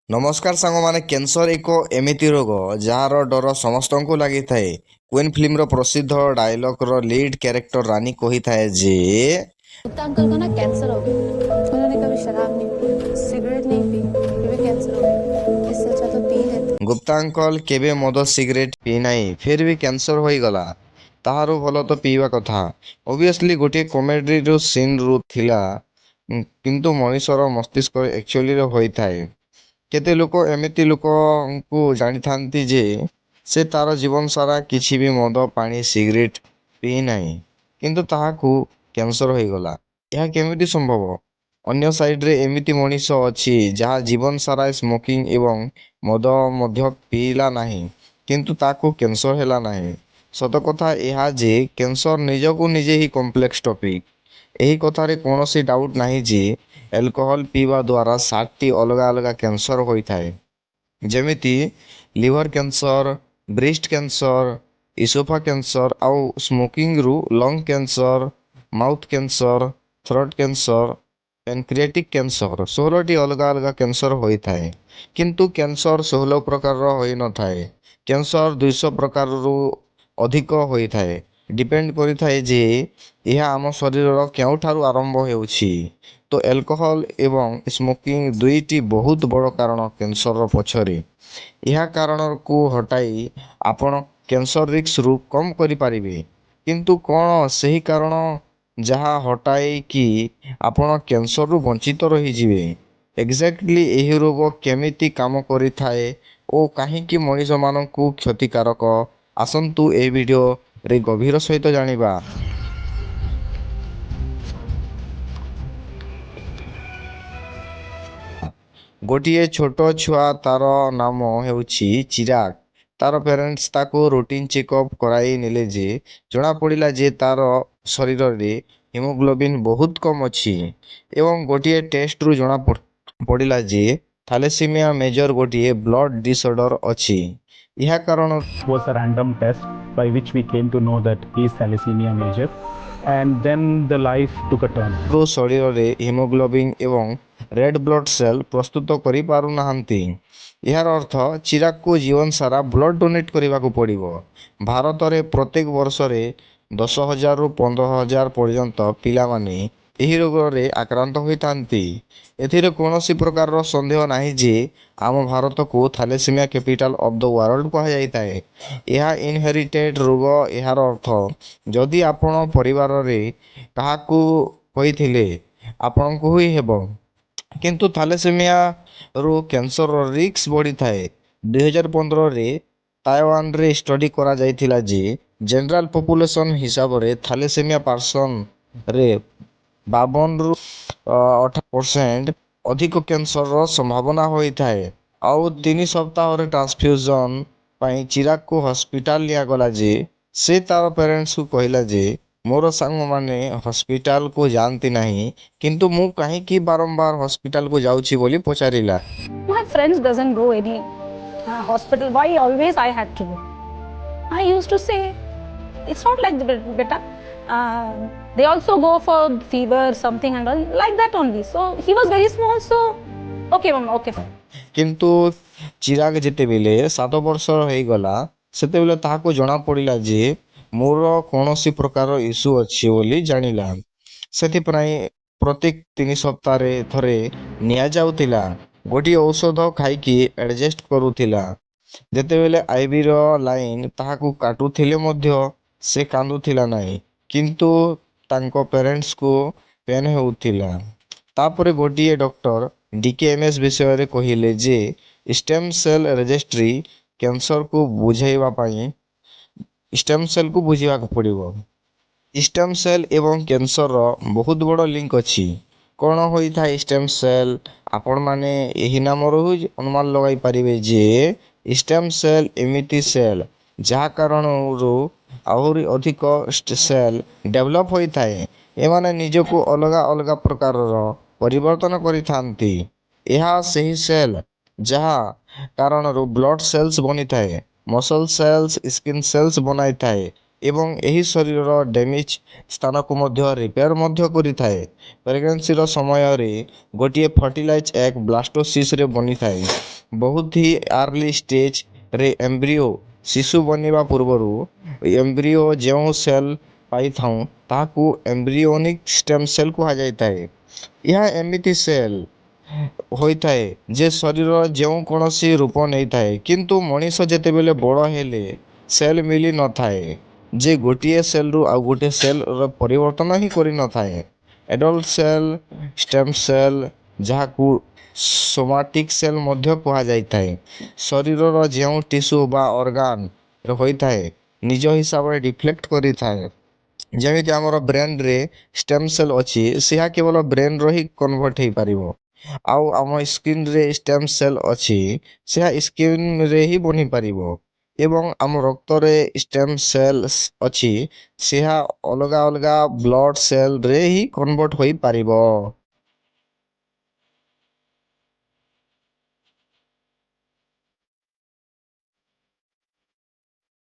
ନମସ୍କାର ସାଙ୍ଗମାନେ। କ୍ୟାନ୍ସର ଏକ ଏମିତି ରୋଗ ଯାହାର ଡର ସମସ୍ତଙ୍କୁ ଲାଗିଥାଏ। କ୍ୱିନ୍ ଫିଲ୍ମର ପ୍ରସିଦ୍ଧ ଡାଇଲଗର ଲିଡ୍ କ୍ୟାରେକ୍ଟର ରାନୀ କହିଥାଏ ଯେ गुप्ता अंकल को ना कैंसर हो गया। उन्होंने कभी शराब नहीं पी, सिगरेट नहीं पी, फिर भी कैंसर हो गया। इससे अच्छा तो पी लेते। ଗୁପ୍ତା ଅଙ୍କଲ କେବେ ମଦ ସିଗାରେଟ୍ ପିଇ ନାହିଁ, ଫିର୍ ବି କ୍ୟାନ୍ସର ହୋଇଗଲା। ତାହାରୁ ଭଲ ତ ପିଇବା କଥା। ଅବଭିୟସଲି ଗୋଟିଏ କମେଡିର ସିନ୍ରୁ ଥିଲା, କିନ୍ତୁ ମଣିଷର ମସ୍ତିଷ୍କ ଆକ୍ଚୁଆଲିରେ ହୋଇଥାଏ। କେତେ ଲୋକ ଏମିତି ଲୋକଙ୍କୁ ଜାଣିଥାନ୍ତି ଯେ ସେ ତାର ଜୀବନ ସାରା କିଛି ବି ମଦ ପାଣି ସିଗାରେଟ୍ ପିଇ ନାହିଁ, କିନ୍ତୁ ତାହାକୁ କ୍ୟାନ୍ସର ହୋଇଗଲା। ଏହା କେମିତି ସମ୍ଭବ? ଅନ୍ୟ ସାଇଡ୍ରେ ଏମିତି ମଣିଷ ଅଛି ଯାହା ଜୀବନ ସାରା ସ୍ମୋକିଂ ଏବଂ ମଦ ମଧ୍ୟ ପିଇଲା ନାହିଁ, କିନ୍ତୁ ତାକୁ କ୍ୟାନ୍ସର ହେଲା ନାହିଁ। ସତ କଥା ଏହା ଯେ କ୍ୟାନ୍ସର ନିଜକୁ ନିଜେ ହିଁ କମ୍ପ୍ଲେକ୍ସ ଟପିକ୍। ଏହି କଥାରେ କୌଣସି ଡାଉଟ୍ ନାହିଁ ଯେ ଆଲକୋହଲ ପିଇବା ଦ୍ୱାରା 7ଟି ଅଲଗା ଅଲଗା କ୍ୟାନ୍ସର ହୋଇଥାଏ। ଯେମିତି liver cancer, breast cancer, oesophagus cancer, ଆଉ ସ୍ମୋକିଂରୁ lung cancer, mouth cancer, throat cancer, pancreatic cancer. 16ଟି ଅଲଗା ଅଲଗା କ୍ୟାନ୍ସର ହୋଇଥାଏ। କିନ୍ତୁ କ୍ୟାନ୍ସର 16 ପ୍ରକାରର ହୋଇନଥାଏ। କ୍ୟାନ୍ସର 200 ପ୍ରକାରରୁ ଅଧିକ ହୋଇଥାଏ। ଡିପେଣ୍ଡ କରିଥାଏ ଯେ ଏହା ଆମ ଶରୀରର କେଉଁଠାରୁ ଆରମ୍ଭ ହେଉଛି। ତ ଆଲକୋହଲ ଏବଂ ସ୍ମୋକିଂ ଦୁଇଟି ବହୁତ ବଡ଼ କାରଣ କ୍ୟାନ୍ସରର ପଛରେ। ଏହା କାରଣକୁ ହଟାଇ ଆପଣ କ୍ୟାନ୍ସର ରିସ୍କରୁ କମ୍ କରିପାରିବେ। କିନ୍ତୁ କ'ଣ ସେହି କାରଣ ଯାହା ହଟାଇକି ଆପଣ କ୍ୟାନ୍ସରରୁ ବଞ୍ଚିତ ରହିଯିବେ? ଏକ୍ଜାକ୍ଟଲି ଏହି ରୋଗ କେମିତି କାମ କରିଥାଏ ଓ କାହିଁକି ମଣିଷମାନଙ୍କୁ କ୍ଷତିକାରକ? ଆସନ୍ତୁ ଏହି ଭିଡ଼ିଓରେ ଗଭୀର ସହିତ ଜାଣିବା। ଗୋଟିଏ ଛୋଟ ଛୁଆ, ତାର ନାମ ହେଉଛି ଚିରାଗ। ତାର ପ୍ୟାରେଣ୍ଟସ୍ ତାକୁ ରୁଟିନ୍ ଚେକଅପ୍ କରାଇ ନେଲେ ଯେ ଜଣାପଡ଼ିଲା ଯେ ତାର ଶରୀରରେ ହିମୋଗ୍ଲୋବିନ୍ ବହୁତ କମ୍ ଅଛି ଏବଂ ଗୋଟିଏ ଟେଷ୍ଟରୁ ଜଣାପଡ଼ିଲା ଯେ ଥାଲାସେମିଆ ମେଜର ଗୋଟିଏ ବ୍ଲଡ୍ ଡିସଅର୍ଡର ଅଛି। ଏହା କାରଣ was a random test by which we came to know that he is thalassemia major, and then the life took a turn. ଶରୀରରେ ହିମୋଗ୍ଲୋବିନ୍ ଏବଂ ରେଡ୍ ବ୍ଲଡ୍ ସେଲ୍ ପ୍ରସ୍ତୁତ କରିପାରୁନାହାନ୍ତି। ଏହାର ଅର୍ଥ ଚିରାଗକୁ ଜୀବନ ସାରା ବ୍ଲଡ୍ ଡୋନେଟ୍ କରିବାକୁ ପଡ଼ିବ। ଭାରତରେ ପ୍ରତ୍ୟେକ ବର୍ଷରେ 10,000ରୁ 15,000 ପର୍ଯ୍ୟନ୍ତ ପିଲାମାନେ ଏହି ରୋଗରେ ଆକ୍ରାନ୍ତ ହୋଇଥାନ୍ତି। ଏଥିରେ କୌଣସି ପ୍ରକାରର ସନ୍ଦେହ ନାହିଁ ଯେ ଆମ ଭାରତକୁ thalassemia capital of the world କୁହାଯାଇଥାଏ। ଏହା ଇନହେରିଟେଡ୍ ରୋଗ। ଏହାର ଅର୍ଥ ଯଦି ଆପଣ ପରିବାରରେ କାହାକୁ ହୋଇଥିଲେ ଆପଣଙ୍କୁ ହିଁ ହେବ। କିନ୍ତୁ ଥାଲାସେମିଆରୁ କ୍ୟାନ୍ସରର ରିସ୍କ ବଢ଼ିଥାଏ। 2015ରେ ତାଇୱାନରେ ଷ୍ଟଡି କରାଯାଇଥିଲା ଯେ ଜେନେରାଲ ପପୁଲେସନ ହିସାବରେ ଥାଲାସେମିଆ ପର୍ସନରେ 52ରୁ 18% ଅଧିକ କ୍ୟାନ୍ସରର ସମ୍ଭାବନା ହୋଇଥାଏ। ଆଉ 3 ସପ୍ତାହରେ ଟ୍ରାନ୍ସଫ୍ୟୁଜନ ପାଇଁ ଚିରାଗକୁ ହସ୍ପିଟାଲ ନିଆଗଲା ଯେ ସେ ତାର ପ୍ୟାରେଣ୍ଟସ୍କୁ କହିଲା ଯେ ମୋର ସାଙ୍ଗମାନେ ହସ୍ପିଟାଲକୁ ଯାଆନ୍ତି ନାହିଁ, କିନ୍ତୁ ମୁଁ କାହିଁକି ବାରମ୍ବାର ହସ୍ପିଟାଲକୁ ଯାଉଛି ବୋଲି ପଚାରିଲା। My friends doesn't go any hospital. Why always I had to go? I used to say, it's not like beta. They also go for fever, something and all like that only. So he was very small. So okay, mama, okay. କିନ୍ତୁ ଚିରାଗ ଯେତେବେଳେ 7 ବର୍ଷର ହୋଇଗଲା ସେତେବେଳେ ତାହାକୁ ଜଣାପଡ଼ିଲା ଯେ ମୋର କୌଣସି ପ୍ରକାର ଇସ୍ୟୁ ଅଛି ବୋଲି ଜାଣିଲା। ସେଥିପାଇଁ ପ୍ରତ୍ୟେକ 3 ସପ୍ତାହରେ ଥରେ ନିଆଯାଉଥିଲା। ଗୋଟିଏ ଔଷଧ ଖାଇକି ଆଡ଼ଜଷ୍ଟ କରୁଥିଲା। ଯେତେବେଳେ ଆଇଭିର ଲାଇନ୍ ତାହାକୁ କାଟୁଥିଲେ ମଧ୍ୟ ସେ କାନ୍ଦୁଥିଲା ନାହିଁ, କିନ୍ତୁ ତାଙ୍କ ପ୍ୟାରେଣ୍ଟସ୍କୁ ପେନ୍ ହେଉଥିଲା। ତାପରେ ଗୋଟିଏ ଡକ୍ଟର ଡିକେଏମଏସ୍ ବିଷୟରେ କହିଲେ ଯେ ଷ୍ଟେମ୍ ସେଲ୍ ରେଜିଷ୍ଟ୍ରି କ୍ୟାନ୍ସରକୁ ବୁଝିବାକୁ ପଡ଼ିବ। ଷ୍ଟେମ୍ ସେଲ୍ ଏବଂ କ୍ୟାନ୍ସରର ବହୁତ ବଡ଼ ଲିଙ୍କ ଅଛି। କ'ଣ ହୋଇଥାଏ ଷ୍ଟେମ୍ ସେଲ୍? ଆପଣମାନେ ଏହି ନାମରୁ ଅନୁମାନ ଲଗାଇ ପାରିବେ ଯେ ଷ୍ଟେମ୍ ସେଲ୍ ଏମିତି ସେଲ୍ ଯାହା କାରଣରୁ ଆହୁରି ଅଧିକ ସେଲ୍ ଡେଭଲପ୍ ହୋଇଥାଏ। ଏମାନେ ନିଜକୁ ଅଲଗା ଅଲଗା ପ୍ରକାରର ପରିବର୍ତ୍ତନ କରିଥାନ୍ତି। ଏହା ସେହି ସେଲ୍ ଯାହା କାରଣରୁ ବ୍ଲଡ୍ ସେଲ୍ସ ବନିଥାଏ, ମସଲ୍ ସେଲ୍ସ, ସ୍କିନ୍ ସେଲ୍ସ ବନାଇଥାଏ ଏବଂ ଏହି ଶରୀରର ଡ୍ୟାମେଜ୍ ସ୍ଥାନକୁ ମଧ୍ୟ ରିପେୟାର ମଧ୍ୟ କରିଥାଏ। ପ୍ରେଗନେନ୍ସିର ସମୟରେ ଗୋଟିଏ ଫର୍ଟିଲାଇଜ୍ ଏଗ୍ ବ୍ଲାଷ୍ଟୋସିସ୍ରେ ବନିଥାଏ। ବହୁତ ହି ଆର୍ଲି ଷ୍ଟେଜ୍ରେ ଏମ୍ବ୍ରିଓ ଶିଶୁ ବନିବା ପୂର୍ବରୁ ଏମ୍ବ୍ରିଓ ଯେଉଁ ସେଲ୍ ପାଇଥାଉଁ ତାହାକୁ ଏମ୍ବ୍ରିଓନିକ୍ ଷ୍ଟେମ୍ ସେଲ୍ କୁହାଯାଇଥାଏ। ଏହା ଏମିତି ସେଲ୍ ହୋଇଥାଏ ଯେ ଶରୀରର ଯେଉଁ କୌଣସି ରୂପ ନେଇଥାଏ, କିନ୍ତୁ ମଣିଷ ଯେତେବେଳେ ବଡ଼ ହେଲେ ସେଲ୍ ମିଳି ନଥାଏ ଯେ ଗୋଟିଏ ସେଲ୍ରୁ ଆଉ ଗୋଟିଏ ସେଲ୍ର ପରିବର୍ତ୍ତନ ହିଁ କରିନଥାଏ। ଏଡଲ୍ଟ ସେଲ୍, ଷ୍ଟେମ୍ ସେଲ୍, ଯାହାକୁ ସୋମାଟିକ୍ ସେଲ୍ ମଧ୍ୟ କୁହାଯାଇଥାଏ, ଶରୀରର ଯେଉଁ ଟିସ୍ୟୁ ବା ଅର୍ଗାନ୍ ହୋଇଥାଏ ନିଜ ହିସାବରେ ରିଫ୍ଲେକ୍ଟ କରିଥାଏ। ଯେମିତି ଆମର ବ୍ରେନ୍ରେ ଷ୍ଟେମ୍ ସେଲ୍ ଅଛି, ସେହା କେବଳ ବ୍ରେନ୍ର ହିଁ କନଭର୍ଟ ହେଇପାରିବ। ଆଉ ଆମ ସ୍କିନ୍ରେ ଷ୍ଟେମ୍ ସେଲ୍ ଅଛି, ସେହା ସ୍କିନ୍ରେ ହିଁ ବନିପାରିବ। ଏବଂ ଆମ ରକ୍ତରେ ଷ୍ଟେମ୍ ସେଲ୍ସ ଅଛି, ସେହା ଅଲଗା ଅଲଗା ବ୍ଲଡ୍ ସେଲ୍ରେ ହିଁ କନଭର୍ଟ ହୋଇପାରିବ।